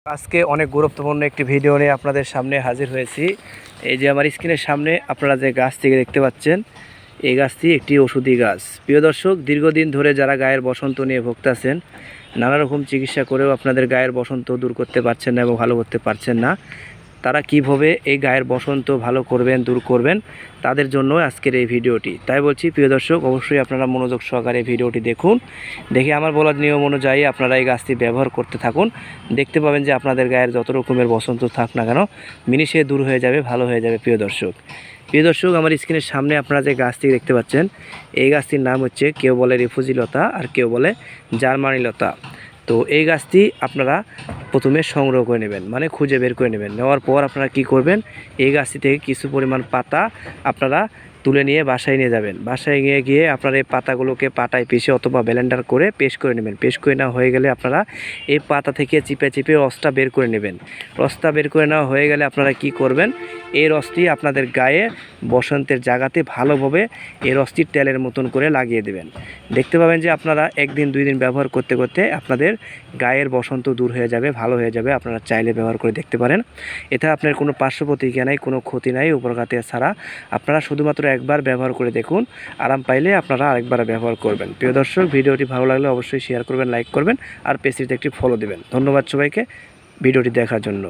আজকে অনেক গুরুত্বপূর্ণ একটি ভিডিও নিয়ে আপনাদের সামনে হাজির হয়েছি। এই যে আমার স্ক্রিনের সামনে আপনারা যে গাছটিকে দেখতে পাচ্ছেন, এই গাছটি একটি ওষুধি গাছ। প্রিয় দর্শক, দীর্ঘদিন ধরে যারা গায়ের বসন্ত নিয়ে ভুগতেছেন, নানা রকম চিকিৎসা করেও আপনাদের গায়ের বসন্ত দূর করতে পারছেন না এবং ভালো করতে পারছেন না, তারা কীভাবে এই গায়ের বসন্ত ভালো করবেন, দূর করবেন, তাদের জন্য আজকের এই ভিডিওটি। তাই বলছি প্রিয় দর্শক, অবশ্যই আপনারা মনোযোগ সহকারে এই ভিডিওটি দেখুন। দেখে আমার বলার নিয়ম অনুযায়ী আপনারা এই গাছটি ব্যবহার করতে থাকুন। দেখতে পাবেন যে আপনাদের গায়ের যত রকমের বসন্ত থাক না কেন মিনিশে দূর হয়ে যাবে, ভালো হয়ে যাবে। প্রিয় দর্শক, আমার স্ক্রিনের সামনে আপনারা যে গাছটি দেখতে পাচ্ছেন, এই গাছটির নাম হচ্ছে, কেউ বলে রিফুজি লতা আর কেউ বলে জার্মানি লতা। তো এই গাছটি আপনারা প্রথমে সংগ্রহ করে নেবেন, মানে খুঁজে বের করে নেবেন। নেওয়ার পর আপনারা কি করবেন, এই গাছটি থেকে কিছু পরিমাণ পাতা আপনারা তুলে নিয়ে বাসায় নিয়ে যাবেন। বাসায় নিয়ে গিয়ে আপনারা এই পাতাগুলোকে পাটায় পিষে অথবা ব্লেন্ডার করে পেস্ট করে নেবেন। পেস্ট করে নেওয়া হয়ে গেলে আপনারা এই পাতা থেকে চিপে চিপে রসটা বের করে নেবেন। রসটা বের করে নেওয়া হয়ে গেলে আপনারা কি করবেন, এই রসটি আপনাদের গায়ে বসন্তের জায়গাতে ভালোভাবে এই রসটি তেলের মতন করে লাগিয়ে দেবেন। দেখতে পাবেন যে আপনারা একদিন দুই দিন ব্যবহার করতে করতে আপনাদের গায়ের বসন্ত দূর হয়ে যাবে, ভালো হয়ে যাবে। আপনারা চাইলে ব্যবহার করে দেখতে পারেন। এতে আপনার কোনো পার্শ্ব প্রতিক্রিয়া নাই, কোনো ক্ষতি নাই, উপকারিতা ছাড়া। আপনারা শুধুমাত্র একবার ব্যবহার করে দেখুন, আরাম পাইলে আপনারা আরেকবার ব্যবহার করবেন। প্রিয় দর্শক, ভিডিওটি ভালো লাগলে অবশ্যই শেয়ার করবেন, লাইক করবেন আর পেজটিতে একটি ফলো দেবেন। ধন্যবাদ সবাইকে ভিডিওটি দেখার জন্য।